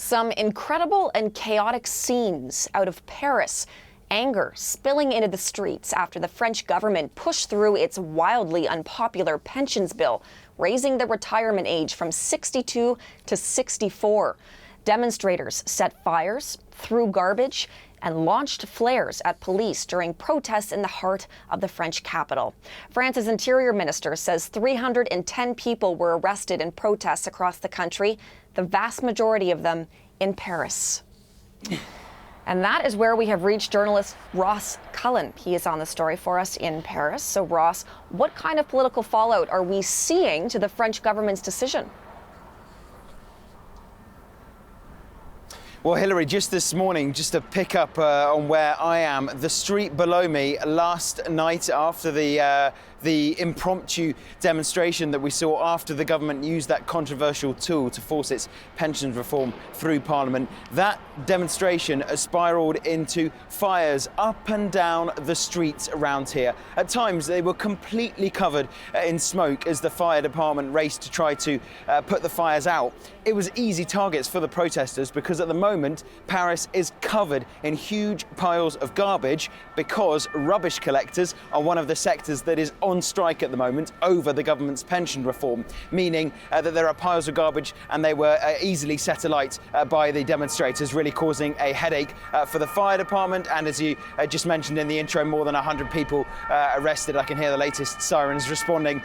Some incredible and chaotic scenes out of Paris. Anger spilling into the streets after the French government pushed through its wildly unpopular pensions bill, raising the retirement age from 62 to 64. Demonstrators set fires, threw garbage, and launched flares at police during protests in the heart of the French capital. France's interior minister says 310 people were arrested in protests across the country, the vast majority of them in Paris. And that is where we have reached journalist Ross Cullen. He is on the story for us in Paris. So Ross, what kind of political fallout are we seeing to the French government's decision? Well, Hillary, just this morning, just to pick up on where I am, the street below me last night after the impromptu demonstration that we saw after the government used that controversial tool to force its pensions reform through Parliament, that demonstration has spiralled into fires up and down the streets around here. At times, they were completely covered in smoke as the fire department raced to try to put the fires out. It was easy targets for the protesters because at the moment, Paris is covered in huge piles of garbage because rubbish collectors are one of the sectors that is on strike at the moment over the government's pension reform, meaning that there are piles of garbage and they were easily set alight by the demonstrators, really causing a headache for the fire department. And as you just mentioned in the intro, more than 100 people arrested. I can hear the latest sirens responding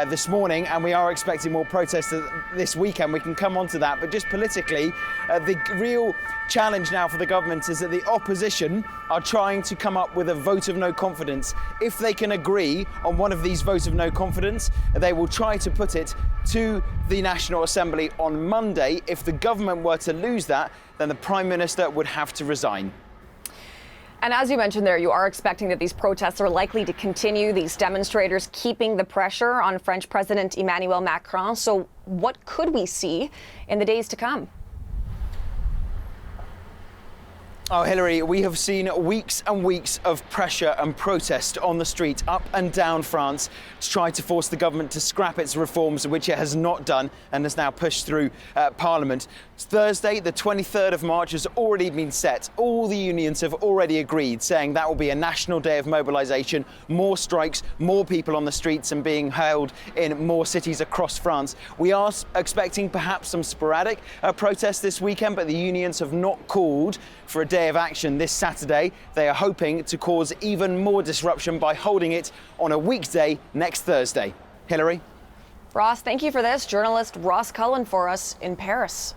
this morning, and we are expecting more protests this weekend. We can come on to that, but just politically, the real challenge now for the government is that the opposition are trying to come up with a vote of no confidence. If they can agree on one of these votes of no confidence, they will try to put it to the National Assembly on Monday. If the government were to lose that, then the Prime Minister would have to resign. And as you mentioned there, you are expecting that these protests are likely to continue, these demonstrators keeping the pressure on French President Emmanuel Macron. So what could we see in the days to come? Oh, Hillary, we have seen weeks and weeks of pressure and protest on the street up and down France to try to force the government to scrap its reforms, which it has not done and has now pushed through Parliament. Thursday, the 23rd of March, has already been set. All the unions have already agreed, saying that will be a national day of mobilisation, more strikes, more people on the streets and being held in more cities across France. We are expecting perhaps some sporadic protests this weekend, but the unions have not called for a day of action this Saturday. They are hoping to cause even more disruption by holding it on a weekday next Thursday. Hillary? Ross, thank you for this. Journalist Ross Cullen for us in Paris.